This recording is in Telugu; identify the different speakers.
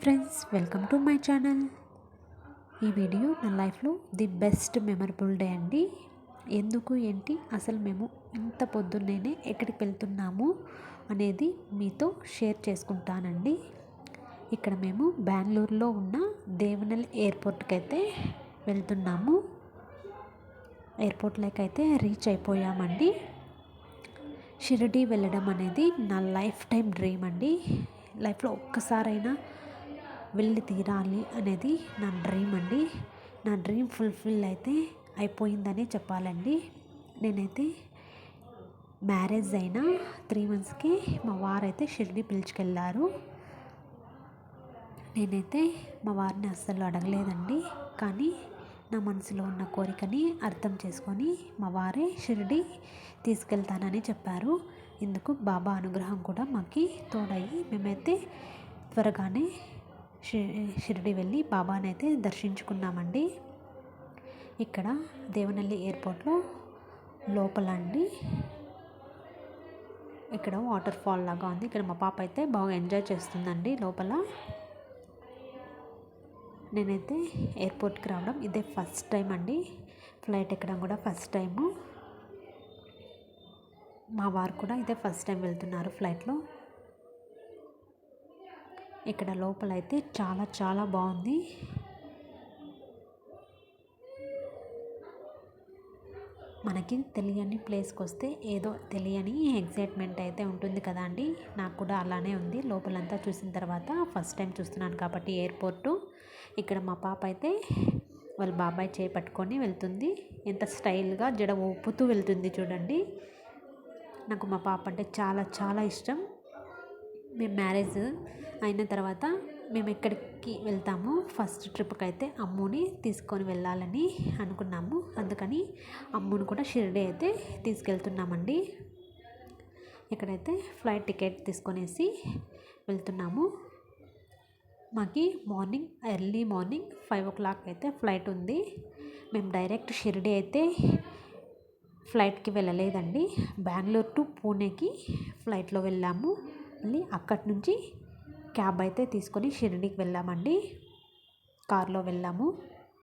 Speaker 1: Friends, welcome to my channel. ఈ వీడియో నా లైఫ్లో ది బెస్ట్ మెమరబుల్ డే అండి. ఎందుకు ఏంటి అసలు మేము ఇంత పొద్దున్నే ఎక్కడికి వెళ్తున్నాము అనేది మీతో షేర్ చేసుకుంటానండి. ఇక్కడ మేము బెంగళూరులో ఉన్న దేవనల్ ఎయిర్పోర్ట్కి అయితే వెళ్తున్నాము. ఎయిర్పోర్ట్లోకి అయితే రీచ్ అయిపోయామండి. షిరిడి వెళ్ళడం అనేది నా లైఫ్ టైం డ్రీమ్ అండి. లైఫ్లో ఒక్కసారైనా వెళ్ళి తీరాలి అనేది నా డ్రీమ్ అండి. నా డ్రీమ్ ఫుల్ఫిల్ అయితే అయిపోయిందనే చెప్పాలండి. నేనైతే మ్యారేజ్ అయిన 3 monthsకి మా వారైతే షిరిడి పిలుచుకెళ్ళారు. నేనైతే మా వారిని అస్సలు అడగలేదండి. కానీ నా మనసులో ఉన్న కోరికని అర్థం చేసుకొని మా వారే షిరిడి తీసుకెళ్తానని చెప్పారు. ఇందుకు బాబా అనుగ్రహం కూడా మాకు తోడయ్యి మేమైతే త్వరగానే షిరిడి వెళ్ళి బాబాని అయితే దర్శించుకున్నామండి. ఇక్కడ దేవనల్లి ఎయిర్పోర్ట్లో లోపల అండి, ఇక్కడ వాటర్ ఫాల్ లాగా ఉంది. ఇక్కడ మా పాప అయితే బాగా ఎంజాయ్ చేస్తుందండి లోపల. నేనైతే ఎయిర్పోర్ట్కి రావడం ఇదే ఫస్ట్ టైం అండి. ఫ్లైట్ ఎక్కడం కూడా ఫస్ట్ టైము. మా వారు కూడా ఇదే ఫస్ట్ టైం వెళ్తున్నారు ఫ్లైట్లో. ఇక్కడ లోపల అయితే చాలా చాలా బాగుంది. మనకి తెలియని ప్లేస్కి వస్తే ఏదో తెలియని ఎగ్జైట్మెంట్ అయితే ఉంటుంది కదా అండి. నాకు కూడా అలానే ఉంది. లోపలంతా చూసిన తర్వాత ఫస్ట్ టైం చూస్తున్నాను కాబట్టి ఎయిర్పోర్టు. ఇక్కడ మా పాప అయితే వాళ్ళ బాబాయ్ చేయి పట్టుకొని వెళ్తుంది. ఎంత స్టైల్గా జడ ఊపుతూ వెళ్తుంది చూడండి. నాకు మా పాప అంటే చాలా చాలా ఇష్టం. మేము మ్యారేజ్ అయిన తర్వాత మేము ఎక్కడికి వెళ్తాము, ఫస్ట్ ట్రిప్కి అయితే అమ్ముని తీసుకొని వెళ్ళాలని అనుకున్నాము. అందుకని అమ్ముని కూడా షిరిడి అయితే తీసుకెళ్తున్నామండి. ఇక్కడైతే ఫ్లైట్ టికెట్ తీసుకొనేసి వెళ్తున్నాము. మాకు ఎర్లీ మార్నింగ్ 5 o'clock అయితే ఫ్లైట్ ఉంది. మేము డైరెక్ట్ షిరిడి అయితే ఫ్లైట్కి వెళ్ళలేదండి. బెంగళూరు టు పూణేకి ఫ్లైట్లో వెళ్ళాము. మళ్ళీ అక్కడి నుంచి క్యాబ్ అయితే తీసుకొని షిరిడికి వెళ్ళామండి. కార్లో వెళ్ళాము.